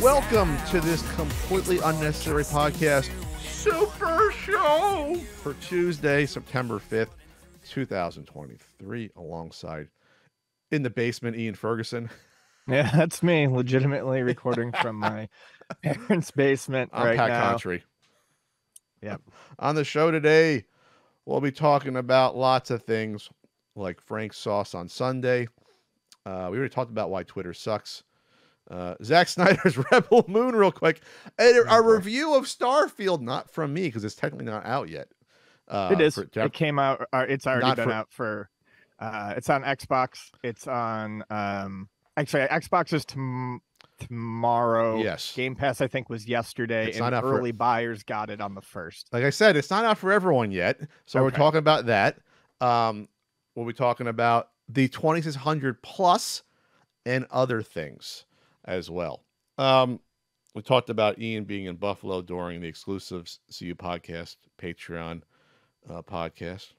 Welcome to this completely unnecessary podcast, Super Show, for Tuesday, September 5th, 2023, alongside in the basement, Ian Ferguson. Yeah, that's me, legitimately recording from my parents' basement right Pat now. Country. Yep. On the show today, we'll be talking about lots of things like Frank's Sauce on Sunday. We already talked about why Twitter sucks. Zack Snyder's Rebel Moon real quick. And a review of Starfield, not from me because it's technically not out yet. It is. It came out. It's already been out for. It's on Xbox. It's on. Actually, Xbox is tomorrow. Yes. Game Pass, I think, was yesterday, it's and early buyers got it on the 1st. Like I said, it's not out for everyone yet. So We're talking about that. We'll be talking about the 2600 plus and other things as well. We talked about Ian being in Buffalo during the exclusive CU podcast, Patreon podcast.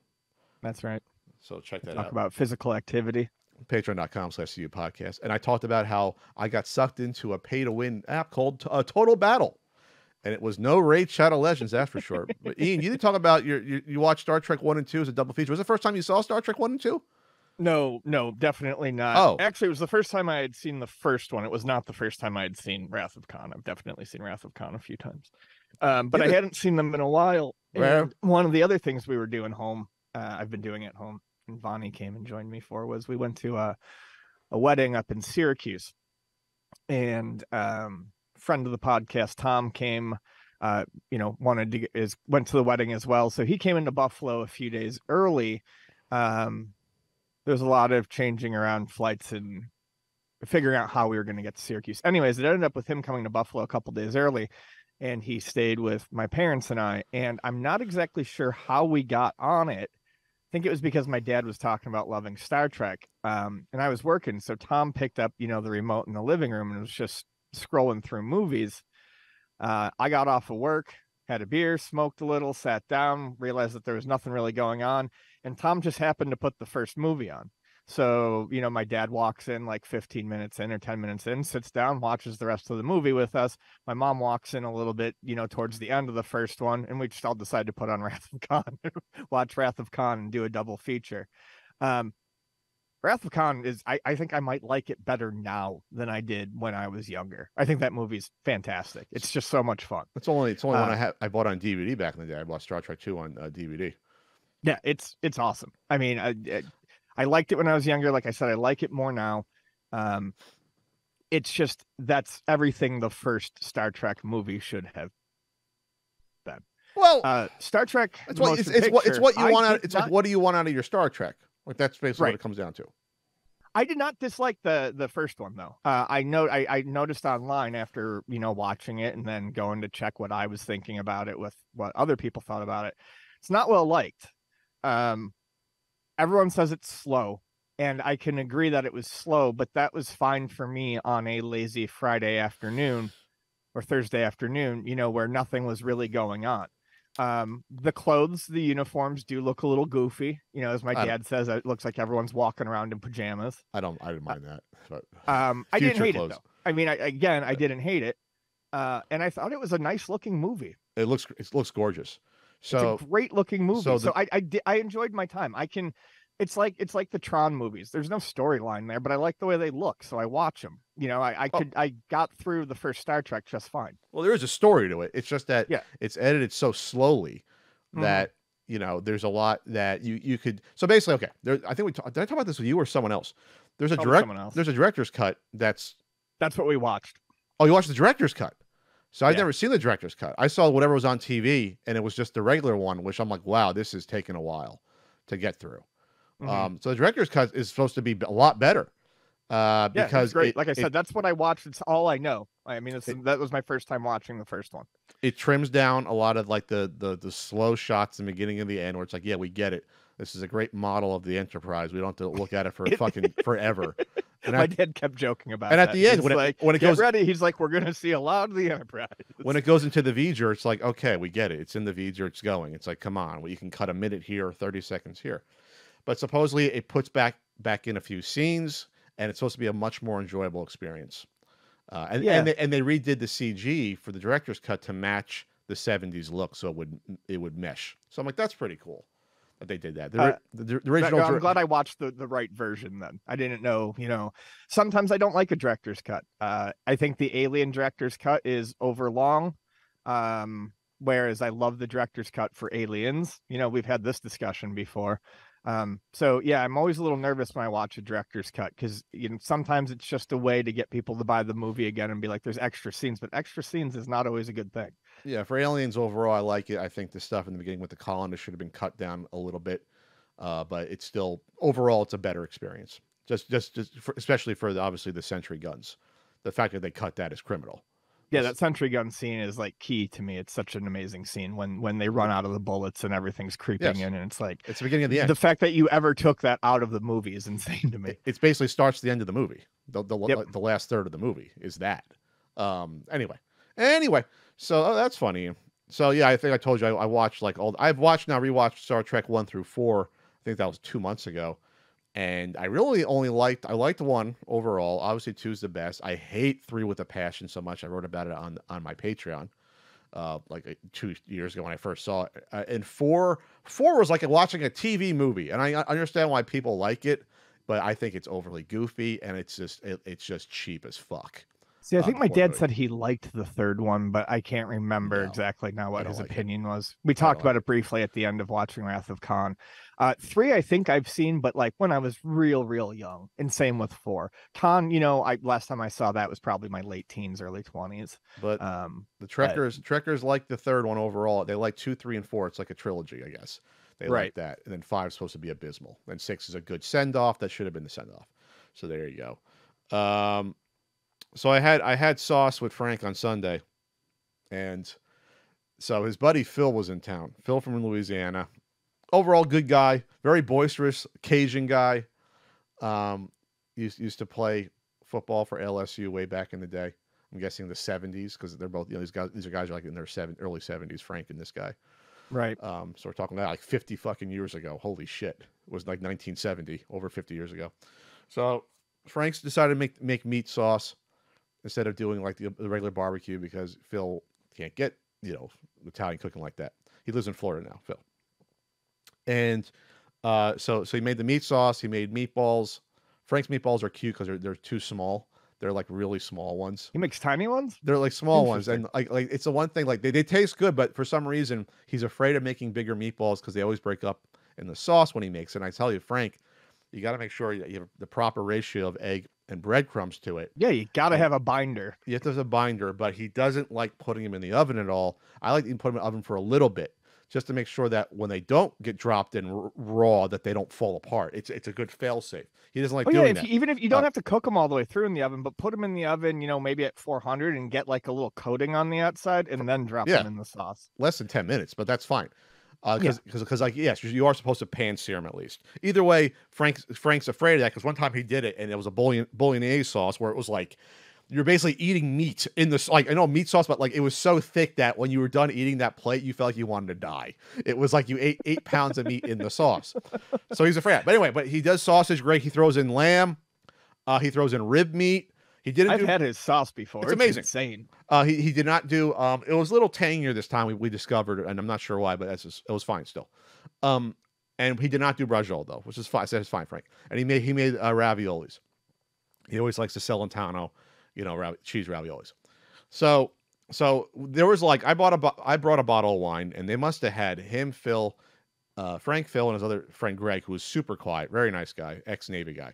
That's right. So check that out. Talk about physical activity. Patreon.com/CU podcast. And I talked about how I got sucked into a pay-to-win app called Total Battle. And it was no Raid Shadow Legends, that's for sure. But Ian, you didn't talk about you watched Star Trek 1 and 2 as a double feature. Was it the first time you saw Star Trek 1 and 2? No, definitely not. Oh. Actually, it was the first time I had seen the first one. It was not the first time I had seen Wrath of Khan. I've definitely seen Wrath of Khan a few times. But I hadn't seen them in a while. And one of the other things we were doing home, I've been doing at home, and Vonnie came and joined me for, was we went to a wedding up in Syracuse. And friend of the podcast, Tom, came, went to the wedding as well. So he came into Buffalo a few days early. There's a lot of changing around flights and figuring out how we were going to get to Syracuse. Anyways, it ended up with him coming to Buffalo a couple days early, and he stayed with my parents and I. And I'm not exactly sure how we got on it. I think it was because my dad was talking about loving Star Trek, and I was working. So Tom picked up, the remote in the living room and was just scrolling through movies. I got off of work, had a beer, smoked a little, sat down, realized that there was nothing really going on. And Tom just happened to put the first movie on. So, my dad walks in like 15 minutes in or 10 minutes in, sits down, watches the rest of the movie with us. My mom walks in a little bit, towards the end of the first one. And we just all decided to put on Wrath of Khan, watch Wrath of Khan and do a double feature. Wrath of Khan is, I think I might like it better now than I did when I was younger. I think that movie's fantastic. It's just so much fun. It's only one I bought on DVD back in the day. I bought Star Trek 2 on DVD. Yeah, it's awesome. I mean, I liked it when I was younger. Like I said, I like it more now. It's just, that's everything the first Star Trek movie should have been. Well, Star Trek. It's what you want out. It's like, what do you want out of your Star Trek? Like, that's basically what it comes down to. I did not dislike the first one though. I noticed online after watching it and then going to check what I was thinking about it with what other people thought about it. It's not well liked. Everyone says it's slow, and I can agree that it was slow, but that was fine for me on a lazy Friday afternoon or Thursday afternoon, where nothing was really going on. The clothes, the uniforms do look a little goofy, as my dad says, it looks like everyone's walking around in pajamas. I didn't mind that, but I didn't hate it though. I mean, I didn't hate it. And I thought it was a nice looking movie. It looks gorgeous. So it's a great looking movie. So I enjoyed my time. It's like the Tron movies. There's no storyline there, but I like the way they look, so I watch them. I got through the first Star Trek just fine. Well, there is a story to it. It's just that it's edited so slowly that there's a lot that you could. So basically, okay. I think did I talk about this with you or someone else? There's a director's cut. That's what we watched. Oh, you watched the director's cut. So I've never seen the director's cut. I saw whatever was on TV, and it was just the regular one, which I'm like, wow, this is taking a while to get through. So the director's cut is supposed to be a lot better. Because it's great. Like I said, that's what I watched. It's all I know. I mean, that was my first time watching the first one. It trims down a lot of like the slow shots in the beginning and the end, where it's like, yeah, we get it. This is a great model of the Enterprise. We don't have to look at it for fucking forever. And my dad kept joking about and that. At the end, when it goes ready, he's like, we're going to see a lot of the Enterprise. When it goes into the V'ger, it's like, okay, we get it. It's in the V'ger. It's going. It's like, come on. Well, you can cut a minute here or 30 seconds here. But supposedly it puts back in a few scenes, and it's supposed to be a much more enjoyable experience. And they redid the CG for the director's cut to match the 70s look, so it would mesh. So I'm like, that's pretty cool that they did that. The original. I'm glad I watched the right version then. I didn't know, sometimes I don't like a director's cut. I think the Alien director's cut is overlong. Whereas I love the director's cut for Aliens. We've had this discussion before. So yeah, I'm always a little nervous when I watch a director's cut because sometimes it's just a way to get people to buy the movie again and be like, there's extra scenes, but extra scenes is not always a good thing. Yeah, for Aliens overall, I like it. I think the stuff in the beginning with the colonists should have been cut down a little bit, but it's still overall it's a better experience. Especially for obviously the sentry guns. The fact that they cut that is criminal. Yeah, that sentry gun scene is like key to me. It's such an amazing scene when they run out of the bullets and everything's creeping in, and it's like it's the beginning of the end. The fact that you ever took that out of the movie is insane to me. It basically starts the end of the movie. The last third of the movie is that. Anyway, so that's funny. So yeah, I think I told you I watched I've rewatched Star Trek 1 through 4. I think that was 2 months ago. And I really only liked 1 overall. Obviously 2 is the best. I hate 3 with a passion so much. I wrote about it on my Patreon, 2 years ago when I first saw it. And 4 was like watching a TV movie. And I understand why people like it, but I think it's overly goofy and it's just cheap as fuck. See, I think my dad said he liked the 3rd one, but I can't remember exactly now what his opinion was. We talked about it briefly at the end of watching Wrath of Khan. 3, I think I've seen, but like when I was real young, and same with 4. Khan, last time I saw that was probably my late teens, early 20s. But the Trekkers like the 3rd one overall. They like 2, 3, and 4. It's like a trilogy, I guess. They like that. And then 5 is supposed to be abysmal. And 6 is a good send-off. That should have been the send-off. So there you go. So I had sauce with Frank on Sunday, and so his buddy Phil was in town. Phil from Louisiana, overall good guy, very boisterous, Cajun guy. Used to play football for LSU way back in the day. I'm guessing the 70s because they're both these are guys are like in their early 70s. Frank and this guy, right? So we're talking about like 50 fucking years ago. Holy shit, it was like 1970, over 50 years ago. So Frank's decided to make meat sauce instead of doing like the regular barbecue because Phil can't get, Italian cooking like that. He lives in Florida now, Phil. And so he made the meat sauce. He made meatballs. Frank's meatballs are cute because they're too small. They're like really small ones. He makes tiny ones? They're like small ones. And like it's the one thing, like they taste good, but for some reason he's afraid of making bigger meatballs because they always break up in the sauce when he makes it. And I tell you, Frank, you got to make sure that you have the proper ratio of egg and breadcrumbs to it. Yeah, you got to have a binder. You have to have a binder, but he doesn't like putting them in the oven at all. I like to put them in the oven for a little bit, just to make sure that when they don't get dropped in raw, that they don't fall apart. It's a good fail-safe. He doesn't like doing that. Even if you don't have to cook them all the way through in the oven, but put them in the oven, maybe at 400 and get like a little coating on the outside and then drop them in the sauce. Less than 10 minutes, but that's fine. Because yes, you are supposed to pan sear them at least. Either way, Frank's afraid of that because one time he did it and it was a bolognese sauce where it was like you're basically eating meat in this, like, I know meat sauce, but like it was so thick that when you were done eating that plate, you felt like you wanted to die. It was like you ate 8 pounds of meat in the sauce. So he's afraid. But anyway, he does sausage great. He throws in lamb. He throws in rib meat. I've had his sauce before. It's amazing. Insane. He did not do. It was a little tangier this time. We discovered, and I'm not sure why, but it was fine still. And he did not do braciole though, which is fine. I said it's fine, Frank. And he made raviolis. He always likes the Celentano, cheese raviolis. So there was like I brought a bottle of wine, and they must have had him, Phil, Frank, Phil, and his other friend Greg, who was super quiet, very nice guy, ex-Navy guy.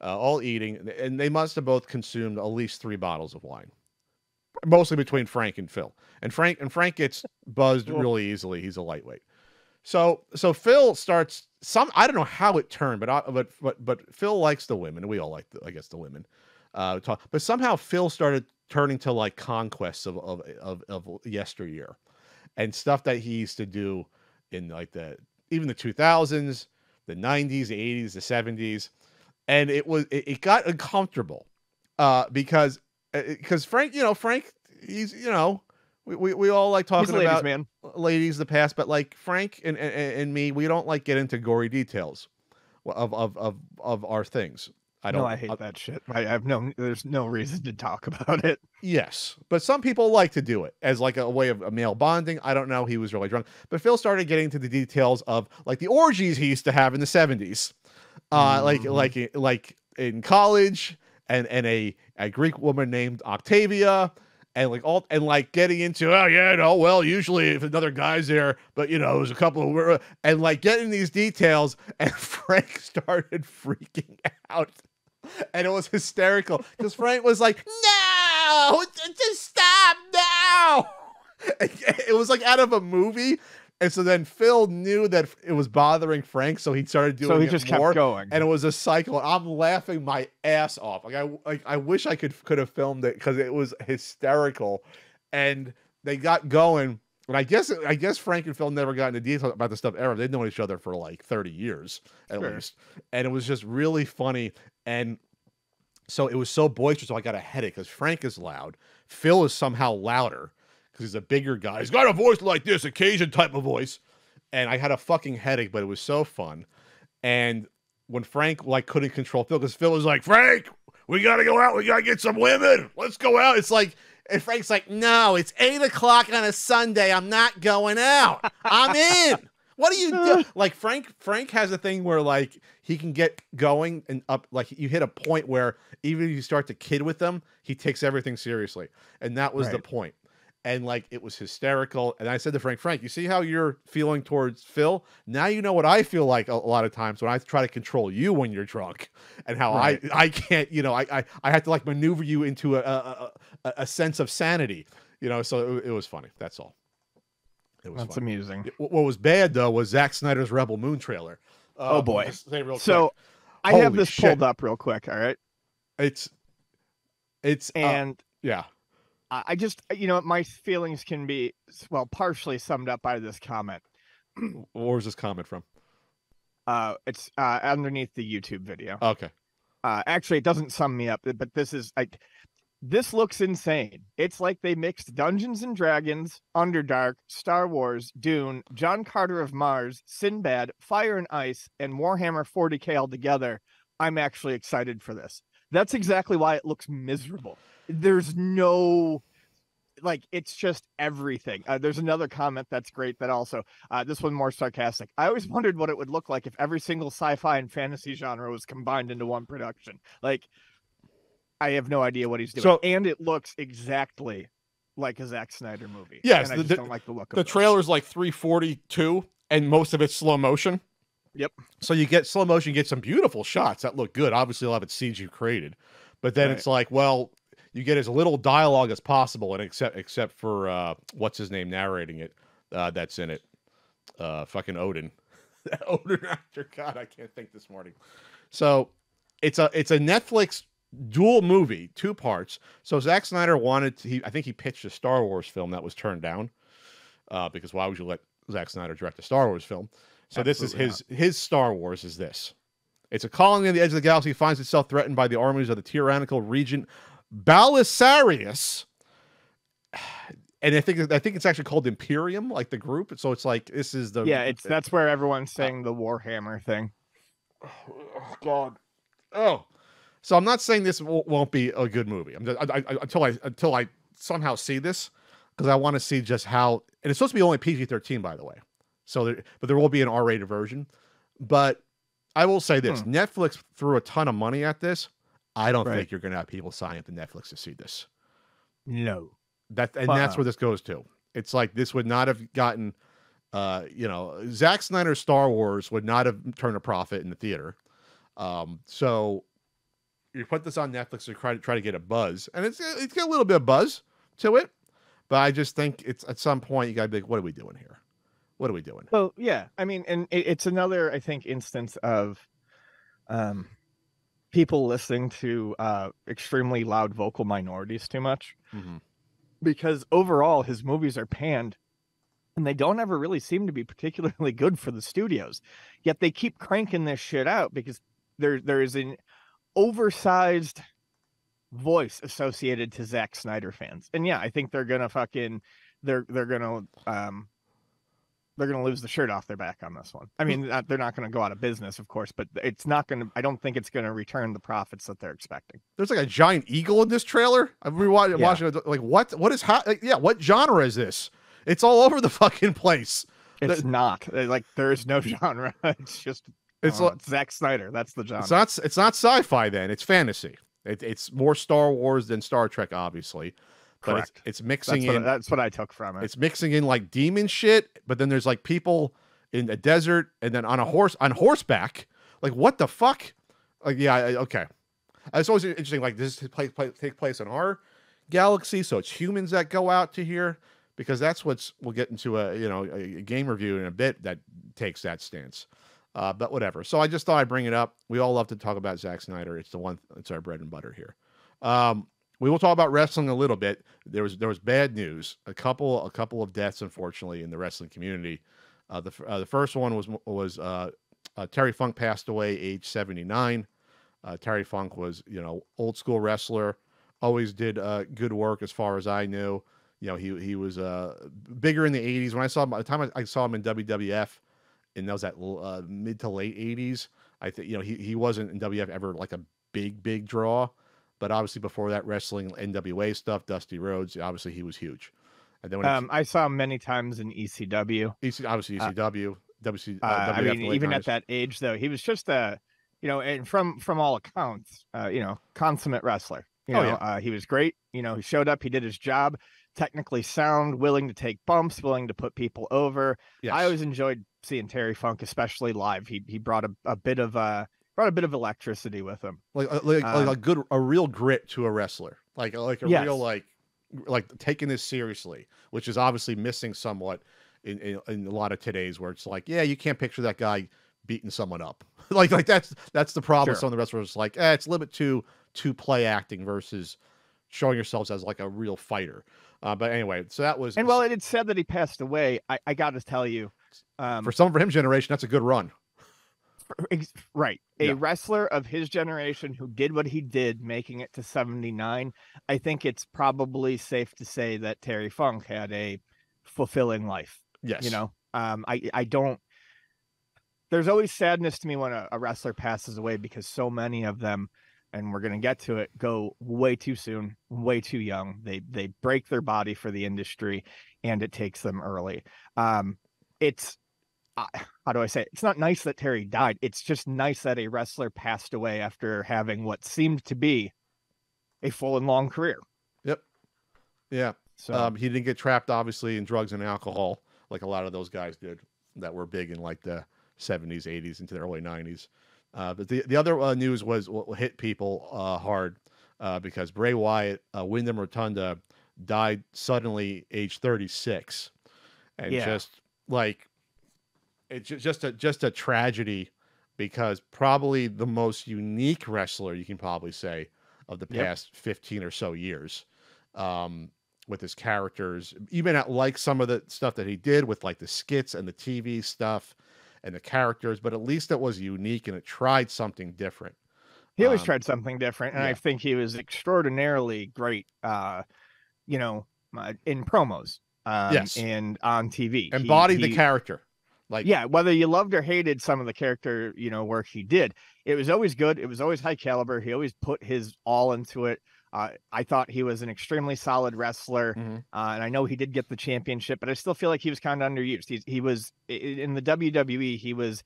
All eating, and they must have both consumed at least 3 bottles of wine, mostly between Frank and Phil. And Frank gets buzzed really easily. He's a lightweight. So Phil starts I don't know how it turned, but Phil likes the women. We all like the women. But somehow Phil started turning to like conquests of yesteryear, and stuff that he used to do in like even the 2000s, the 90s, the 80s, the 70s. And it got uncomfortable because Frank, he's, we all like talking about ladies the past, but like Frank and me, we don't like get into gory details of our things. No, I hate that shit. There's no reason to talk about it. Yes, but some people like to do it as like a way of a male bonding. I don't know. He was really drunk, but Phil started getting into the details of like the orgies he used to have in the 70s, like in college, and a Greek woman named Octavia, and like getting into, oh yeah, no, well, usually if another guy's there, but there's a couple of, and like getting these details, and Frank started freaking out. And it was hysterical because Frank was like, no, just stop now. It was like out of a movie. And so then Phil knew that it was bothering Frank, so he started doing it more. So he just kept going. And it was a cycle. I'm laughing my ass off. I wish I could have filmed it because it was hysterical. And they got going. And I guess Frank and Phil never got into detail about this stuff ever. They'd known each other for like 30 years at least. And it was just really funny. And so it was so boisterous, so I got a headache because Frank is loud. Phil is somehow louder because he's a bigger guy. He's got a voice like this, Cajun type of voice. And I had a fucking headache, but it was so fun. And when Frank like couldn't control Phil, because Phil was like, Frank, we got to go out. We got to get some women. Let's go out. It's like, and Frank's like, no, it's 8 o'clock on a Sunday. I'm not going out. I'm in. What do you do? Like Frank has a thing where like he can get going and up, like you hit a point where even if you start to kid with them, he takes everything seriously. And that was the point. And like it was hysterical. And I said to Frank, you see how you're feeling towards Phil? Now you know what I feel like a lot of times when I try to control you when you're drunk, and how I can't, I have to like maneuver you into a sense of sanity, so it was funny. That's all. That's amusing. What was bad though was Zack Snyder's Rebel Moon trailer. Oh boy! So I have this pulled up real quick. All right, it's yeah. I just my feelings can be partially summed up by this comment. Where's this comment from? It's underneath the YouTube video. Okay. Actually, it doesn't sum me up, but this is like. This looks insane. It's like they mixed Dungeons and Dragons, Underdark, Star Wars, Dune, John Carter of Mars, Sinbad, Fire and Ice, and Warhammer 40K all together. I'm actually excited for this. That's exactly why it looks miserable. There's no, like, it's just everything. There's another comment that's great that also, this one more sarcastic. I always wondered what it would look like if every single sci-fi and fantasy genre was combined into one production. Like, I have no idea what he's doing. And it looks exactly like a Zack Snyder movie. Yes. And I just don't like the look of it. The trailer's like 3:42, and most of it's slow motion. Yep. So you get slow motion, you get some beautiful shots that look good. Obviously, a lot of it's CG created. But then it's like, well, you get as little dialogue as possible, and except for what's his name narrating it, that's in it. Fucking Odin. Odin actor. God, I can't think this morning. So it's a Netflix dual movie, 2 parts. So Zack Snyder I think he pitched a Star Wars film that was turned down, because why would you let Zack Snyder direct a Star Wars film? So Absolutely this is his Star Wars is this. It's a colony on the edge of the galaxy finds itself threatened by the armies of the tyrannical regent Belisarius. And I think it's actually called Imperium, like the group. So it's like this is the that's where everyone's saying the Warhammer thing. Oh God. Oh. So I'm not saying this won't be a good movie. Until I somehow see this, because I want to see just how. And it's supposed to be only PG-13, by the way. So, but there will be an R-rated version. But I will say this: Netflix threw a ton of money at this. I don't think you're going to have people sign up to Netflix to see this. No. That's where this goes to. It's like this would not have gotten. Zack Snyder's Star Wars would not have turned a profit in the theater. So. You put this on Netflix to try to get a buzz, and it's got a little bit of buzz to it, but I just think it's at some point you gotta be like, what are we doing here? What are we doing? Well, yeah, I mean, and it's another, I think, instance of people listening to extremely loud vocal minorities too much, because overall his movies are panned, and they don't ever really seem to be particularly good for the studios. Yet they keep cranking this shit out because there is an oversized voice associated to Zack Snyder fans. And yeah, I think they're gonna they're going to lose the shirt off their back on this one. I mean, they're not going to go out of business, of course, but it's not going to. I don't think it's going to return the profits that they're expecting. There's like a giant eagle in this trailer. I'm watching it. Like what? What is what genre is this? It's all over the fucking place. It's not like there's no genre. It's just it's Zack Snyder. That's the genre. It's not sci-fi then. It's fantasy. It's more Star Wars than Star Trek, obviously. But correct. It's mixing in. That's what I took from it. It's mixing in like demon shit, but then there's like people in a desert and then on horseback. Like what the fuck? Like okay. It's always interesting. Like this take place in our galaxy, so it's humans that go out to here because that's we'll get into a game review in a bit that takes that stance. But whatever. So I just thought I'd bring it up. We all love to talk about Zack Snyder. It's our bread and butter here. We will talk about wrestling a little bit. There was bad news. A couple of deaths, unfortunately, in the wrestling community. The first one was Terry Funk passed away, age 79. Terry Funk was old school wrestler, always did good work as far as I knew. He was bigger in the 80s. When I saw him, by the time I saw him in WWF, and that was at mid to late 80s. I think he wasn't in WWF ever like a big draw. But obviously before that, wrestling, NWA stuff, Dusty Rhodes, obviously he was huge. And then I saw him many times in ECW. Obviously ECW, WWF. I mean, even at that age, though, he was just and from all accounts, consummate wrestler. He was great. He showed up, he did his job, technically sound, willing to take bumps, willing to put people over. Yes. I always enjoyed seeing Terry Funk, especially live. He brought a bit of electricity with him, like a real grit to a wrestler, like a yes. real like taking this seriously, which is obviously missing somewhat in a lot of today's, where it's like, you can't picture that guy beating someone up, like that's the problem. Sure. With some of the wrestlers, like it's a little bit too play acting versus showing yourselves as like a real fighter. But anyway, so that was, and well, it said that he passed away. I got to tell you, for him generation, that's a good run. Right. A wrestler of his generation who did what he did, making it to 79. I think it's probably safe to say that Terry Funk had a fulfilling life. Yes. I don't, there's always sadness to me when a wrestler passes away, because so many of them, and we're going to get to it, go way too soon, way too young. They break their body for the industry, and it takes them early. It's, how do I say it? It's not nice that Terry died. It's just nice that a wrestler passed away after having what seemed to be a full and long career. Yep. Yeah. So he didn't get trapped, obviously, in drugs and alcohol like a lot of those guys did that were big in like the 70s, 80s, into the early 90s. But the other news was what hit people hard because Bray Wyatt, Wyndham Rotunda, died suddenly, age 36, and just like. It's just a tragedy, because probably the most unique wrestler, you can probably say, of the past 15 or so years, with his characters, even at like some of the stuff that he did with like the skits and the TV stuff and the characters, but at least it was unique and it tried something different. He always tried something different, and I think he was extraordinarily great, in promos, and on TV. Embodied the character. Like, whether you loved or hated some of the character, work he did, it was always good. It was always high caliber. He always put his all into it. I thought he was an extremely solid wrestler, and I know he did get the championship, but I still feel like he was kind of underused. He was in the WWE. He was,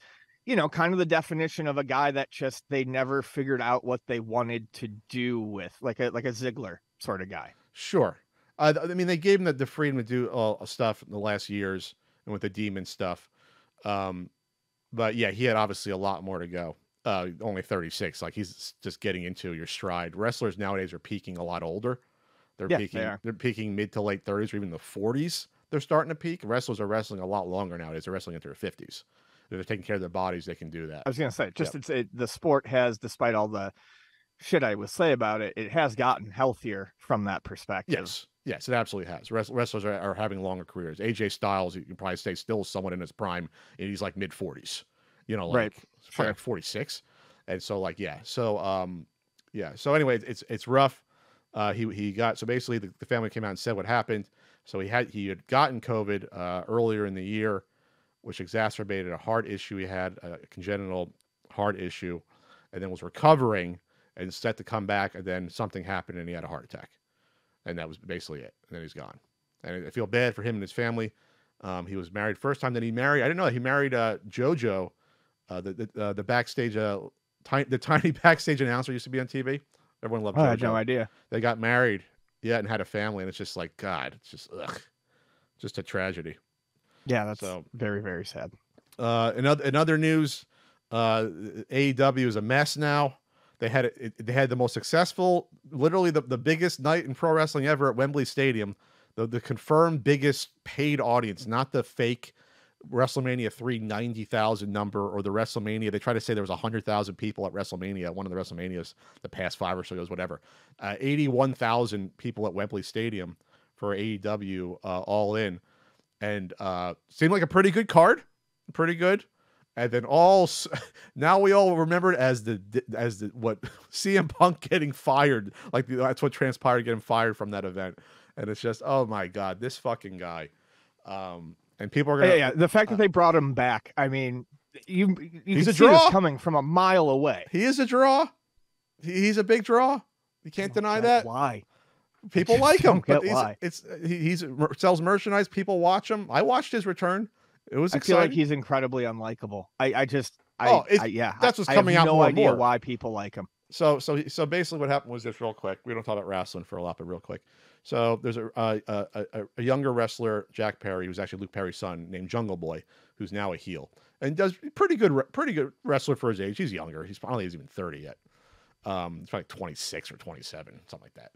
kind of the definition of a guy that just they never figured out what they wanted to do with, like a Ziggler sort of guy. Sure, I mean they gave him the freedom to do stuff in the last years, and with the demon stuff. But yeah, he had obviously a lot more to go. Only 36. Like he's just getting into your stride. Wrestlers nowadays are peaking a lot older. They're peaking mid to late 30s or even the 40s. They're starting to peak. Wrestlers are wrestling a lot longer nowadays. They're wrestling into their 50s. They're taking care of their bodies. They can do that. I was going to say, the sport has, despite all the shit I would say about it, it has gotten healthier from that perspective. Yes, it absolutely has. Wrestlers are having longer careers. AJ Styles, you can probably say, still somewhat in his prime, and he's like mid 40s. Like 46, and so So anyway, it's rough. He got, so basically the family came out and said what happened. So he had gotten COVID earlier in the year. which exacerbated a heart issue he had, a congenital heart issue, and then was recovering and set to come back, and then something happened and he had a heart attack. And that was basically it. And then he's gone. And I feel bad for him and his family. He was married first time that he married. I didn't know that he married JoJo, the backstage, the tiny backstage announcer used to be on TV. Everyone loved JoJo. I had no idea. They got married, and had a family, and it's just like, God, it's just just a tragedy. Yeah, that's very, very sad. In other news, AEW is a mess now. They had the most successful, literally the biggest night in pro wrestling ever at Wembley Stadium. The confirmed biggest paid audience, not the fake WrestleMania 3 90,000 number, or the WrestleMania. They try to say there was 100,000 people at WrestleMania, one of the WrestleManias, the past 5 or so years, whatever. 81,000 people at Wembley Stadium for AEW, all in, and seemed like a pretty good card, pretty good. And then now we all remember it as the what CM Punk getting fired, like that's what transpired, getting fired from that event. And it's just, oh my God, this fucking guy. And people are gonna, the fact that they brought him back. I mean, you he's can a see draw this coming from a mile away. He is a draw. He's a big draw. You can't deny that. Why? People like him. But why. He sells merchandise. People watch him. I watched his return. It was exciting. I feel like he's incredibly unlikable. That's what's coming out more. more I have no and idea more. why people like him. So basically what happened was this, real quick. We don't talk about wrestling for a lot, but real quick. So there's a younger wrestler, Jack Perry, who's actually Luke Perry's son, named Jungle Boy, who's now a heel and does pretty good wrestler for his age. He's younger. I don't think he's even 30 yet. It's probably 26 or 27, something like that.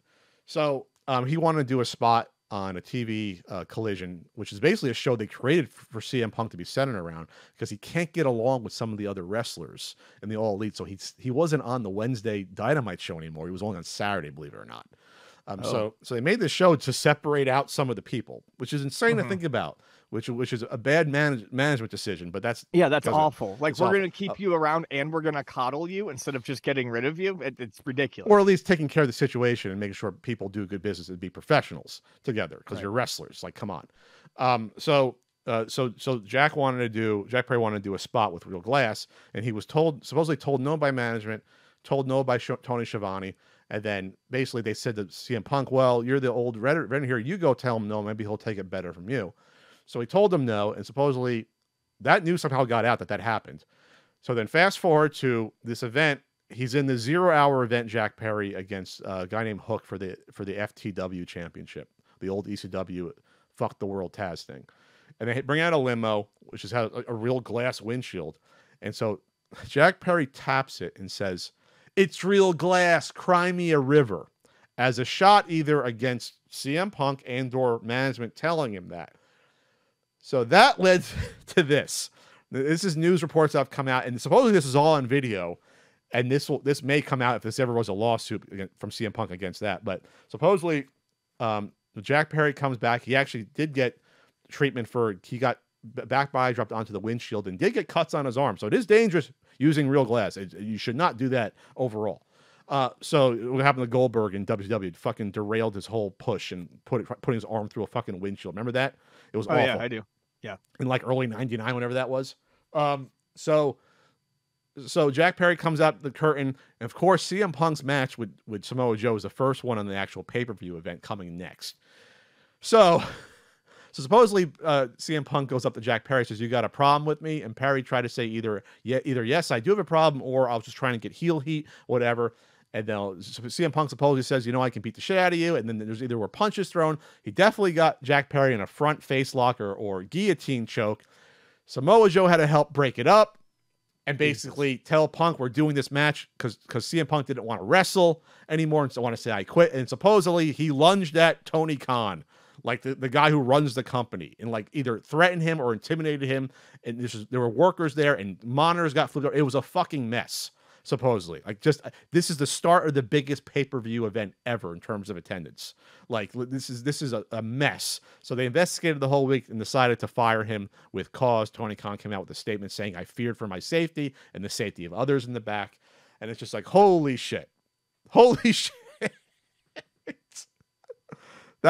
So he wanted to do a spot on a TV Collision, which is basically a show they created for CM Punk to be centered around, because he can't get along with some of the other wrestlers in the All Elite. So he wasn't on the Wednesday Dynamite show anymore. He was only on Saturday, believe it or not. So they made this show to separate out some of the people, which is insane to think about, which is a bad management decision. But that's awful. Like, we're going to keep you around and we're going to coddle you instead of just getting rid of you. It's ridiculous. Or at least taking care of the situation and making sure people do good business and be professionals together, because you're wrestlers. Like, come on. So Jack Perry wanted to do a spot with Real Glass, and he was supposedly told no by management, told no by Tony Schiavone. And then basically they said to CM Punk, well, you're the old veteran here. You go tell him no. Maybe he'll take it better from you. So he told him no. And supposedly that news somehow got out that happened. So then fast forward to this event. He's in the 0 hour event, Jack Perry, against a guy named Hook for the FTW championship, the old ECW fuck the world Taz thing. And they bring out a limo, which has a real glass windshield. And so Jack Perry taps it and says, "It's real glass, cry me a river," as a shot either against CM Punk and or management telling him that. So that led to this. This is news reports that have come out, and supposedly this is all on video, and this may come out if this ever was a lawsuit from CM Punk against that. But supposedly, Jack Perry comes back. He actually did get treatment he got back by dropped onto the windshield and did get cuts on his arm. So it is dangerous using real glass. You should not do that overall. So what happened to Goldberg in WCW? It fucking derailed his whole push and putting his arm through a fucking windshield. Remember that? It was awful. Yeah, I do. Yeah. In like early 99, whenever that was. So Jack Perry comes out the curtain, and of course CM Punk's match with Samoa Joe is the first one on the actual pay-per-view event coming next. So supposedly CM Punk goes up to Jack Perry, says, "You got a problem with me?" And Perry tried to say either yes, I do have a problem, or I was just trying to get heel heat, whatever. And then CM Punk supposedly says, I can beat the shit out of you. And then there's either were punches thrown. He definitely got Jack Perry in a front face lock or guillotine choke. Samoa Joe had to help break it up and basically tell Punk, we're doing this match because CM Punk didn't want to wrestle anymore and so want to say I quit. And supposedly he lunged at Tony Khan, like the guy who runs the company, and like either threatened him or intimidated him. And there were workers there and monitors got flipped over. It was a fucking mess. Supposedly, this is the start of the biggest pay-per-view event ever in terms of attendance. Like this is a mess. So they investigated the whole week and decided to fire him with cause. Tony Khan came out with a statement saying, "I feared for my safety and the safety of others in the back." And it's just like, holy shit. That's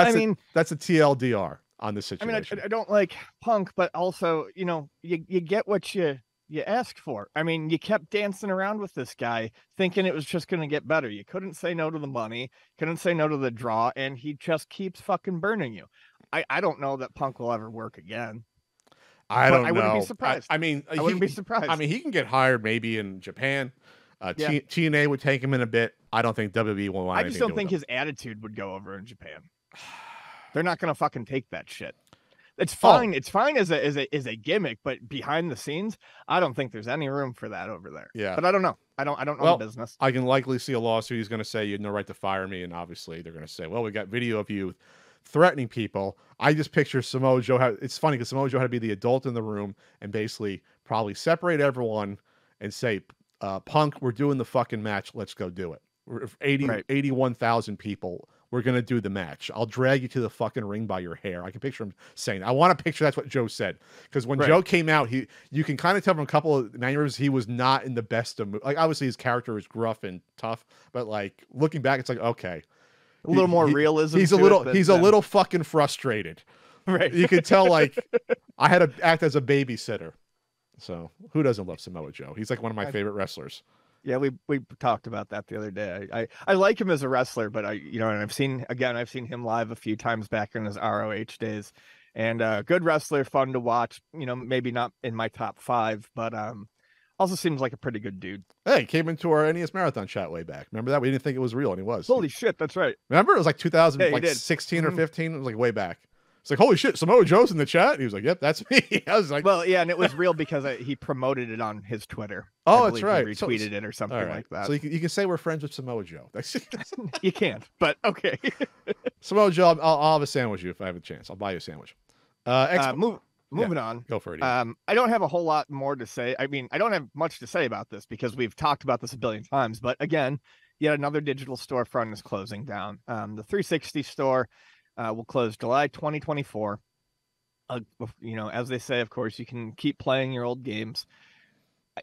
a TLDR. on this I mean, situation. I don't like Punk, but also, you get what you asked for. I mean, you kept dancing around with this guy, thinking it was just going to get better. You couldn't say no to the money, couldn't say no to the draw, and he just keeps fucking burning you. I don't know that Punk will ever work again. I But don't I wouldn't be know. surprised. I mean, I wouldn't be surprised. he can get hired maybe in Japan. Yeah. TNA would take him in a bit. I don't think WWE will want I anything just to do don't think with his attitude would go over in Japan. They're not going to fucking take that shit. It's fine. It's fine as a gimmick, but behind the scenes, I don't think there's any room for that over there. Yeah. But I don't know. I don't know the business. I can likely see a lawsuit. He's going to say you have no right to fire me, and obviously they're going to say, well, we got video of you threatening people. I just picture Samoa Joe. It's funny because Samoa Joe had to be the adult in the room and basically probably separate everyone and say, Punk, we're doing the fucking match. Let's go do it. We're 81,000 people. We're going to do the match. I'll drag you to the fucking ring by your hair. I can picture him saying, I want to picture that's what Joe said. Because when Joe came out, you can kind of tell from a couple of mannerisms, he was not in the best of mood. Like, obviously his character is gruff and tough, but like looking back, it's like, okay. A little more realism. He's a little fucking frustrated. Right. You could tell, like, I had to act as a babysitter. So who doesn't love Samoa Joe? He's like one of my favorite wrestlers. Yeah, we talked about that the other day. I like him as a wrestler, but and I've seen him live a few times back in his ROH days, and good wrestler, fun to watch. Maybe not in my top 5, but also seems like a pretty good dude. Hey, he came into our NES Marathon chat way back. Remember that? We didn't think it was real, and he was. Holy shit, that's right. Remember? It was like 2016 or 15. It was like way back. It's like, holy shit, Samoa Joe's in the chat. He was like, yep, that's me. I was like, well, yeah, and it was real because he promoted it on his Twitter. Oh, that's right. He retweeted it or something like that. So you can say we're friends with Samoa Joe. You can't, but okay. Samoa Joe, I'll have a sandwich you if I have a chance. I'll buy you a sandwich. Moving on. Go for it. I don't have a whole lot more to say. I mean, I don't have much to say about this because we've talked about this a billion times. But again, yet another digital storefront is closing down. The 360 store will close July 2024. As they say, of course, you can keep playing your old games.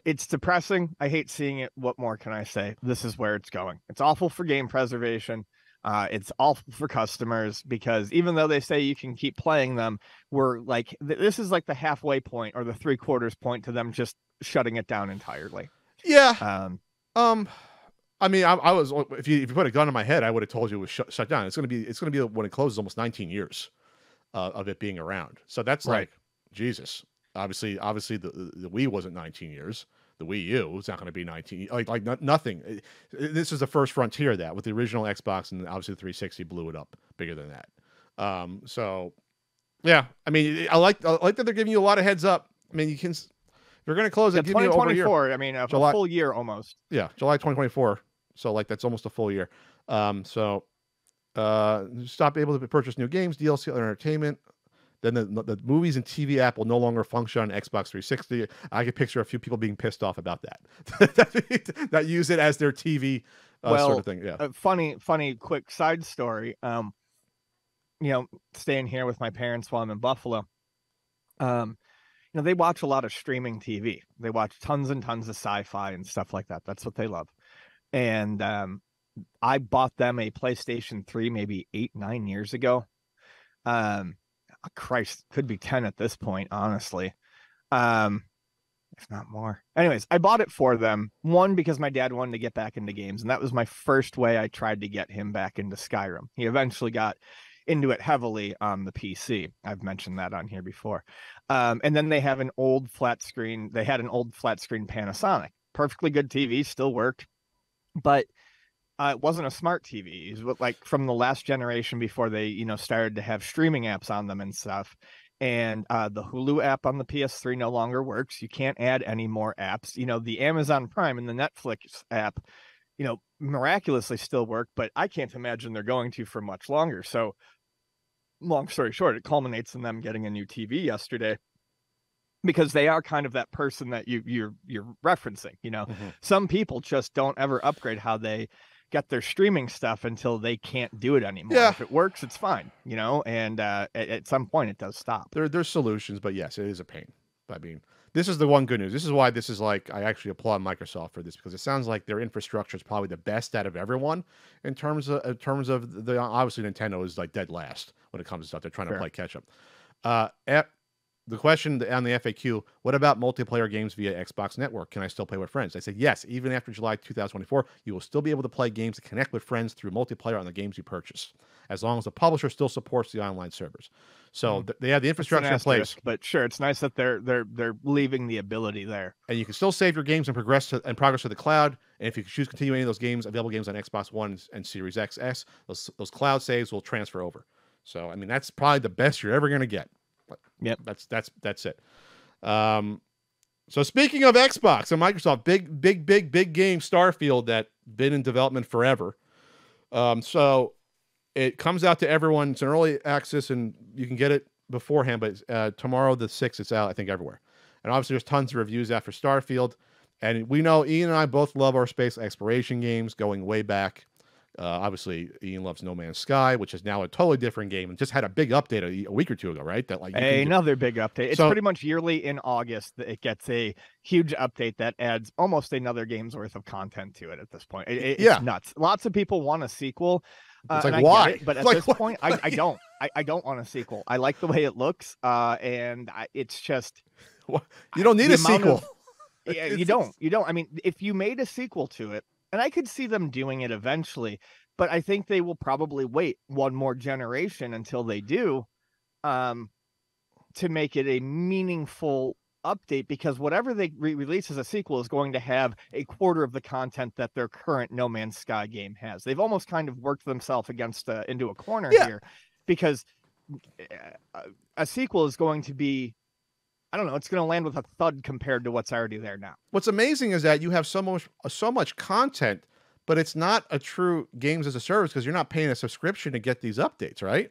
It's depressing. I hate seeing it. What more can I say? This is where it's going. It's awful for game preservation. It's awful for customers because even though they say you can keep playing them, we're like, this is like the halfway point or the 3/4 point to them just shutting it down entirely. Yeah. I mean, I was, if you put a gun in my head, I would have told you it was shut down. It's going to be when it closes almost 19 years of it being around. So that's like, Jesus. Obviously the Wii wasn't 19 years. The Wii U is not going to be 19. Like nothing. This is the first frontier of that with the original Xbox, and obviously the 360 blew it up bigger than that. So yeah, I mean, I like that they're giving you a lot of heads up. I mean, you're going to close it. 2024. I mean, a full year almost. Yeah, July 2024. So like that's almost a full year. Stop able to purchase new games, DLC, or entertainment. Then the movies and TV app will no longer function on Xbox 360. I can picture a few people being pissed off about that. That use it as their TV sort of thing. Yeah. Funny, quick side story. Staying here with my parents while I'm in Buffalo. They watch a lot of streaming TV. They watch tons and tons of sci-fi and stuff like that. That's what they love. And I bought them a PlayStation 3 maybe 8-9 years ago. Christ, could be 10 at this point, honestly. If not more. Anyways, I bought it for them. One, because my dad wanted to get back into games, and that was my first way I tried to get him back into Skyrim. He eventually got into it heavily on the PC. I've mentioned that on here before. And then they have an old flat screen. They had an old flat screen Panasonic. Perfectly good TV, still worked. But it wasn't a smart TV. It was like from the last generation before they, started to have streaming apps on them and stuff. And the Hulu app on the PS3 no longer works. You can't add any more apps. The Amazon Prime and the Netflix app, miraculously still work, but I can't imagine they're going to for much longer. So long story short, it culminates in them getting a new TV yesterday. Because they are kind of that person that you're referencing, Some people just don't ever upgrade how they get their streaming stuff until they can't do it anymore. Yeah. If it works, it's fine, and at some point it does stop. There's solutions, but yes, it is a pain. I mean, this is the one good news. This is why this is like, I actually applaud Microsoft for this, because it sounds like their infrastructure is probably the best out of everyone in terms of the, obviously Nintendo is like dead last when it comes to stuff. They're trying to play catch up. The question on the FAQ, what about multiplayer games via Xbox Network? Can I still play with friends? I said, yes, even after July 2024, you will still be able to play games and connect with friends through multiplayer on the games you purchase, as long as the publisher still supports the online servers. So they have the infrastructure in place. But sure, it's nice that they're leaving the ability there. And you can still save your games and progress to the cloud. And if you choose to continue any of those games, available games on Xbox One and Series XS, those cloud saves will transfer over. So, I mean, that's probably the best you're ever going to get. Yep, that's it. So speaking of Xbox and Microsoft, big game Starfield that been in development forever. So it comes out to everyone. It's an early access, and you can get it beforehand. But tomorrow the 6th, it's out, I think, everywhere. And obviously, there's tons of reviews after Starfield. And we know Ian and I both love our space exploration games, going way back. Obviously, Ian loves No Man's Sky, which is now a totally different game and just had a big update a week or two ago, right? That another big update. It's pretty much yearly in August that it gets a huge update that adds almost another game's worth of content to it at this point. It's nuts. Lots of people want a sequel. It's like, why? But at this point, I don't. I don't want a sequel. I like the way it looks, and it's just you don't need a sequel. You don't. I mean, if you made a sequel to it. And I could see them doing it eventually, but I think they will probably wait one more generation until they do to make it a meaningful update, because whatever they release as a sequel is going to have a quarter of the content that their current No Man's Sky game has. They've almost kind of worked themselves into a corner here, because a sequel is going to be, I don't know, it's going to land with a thud compared to what's already there now. What's amazing is that you have so much content, but it's not a true games as a service, because you're not paying a subscription to get these updates, right?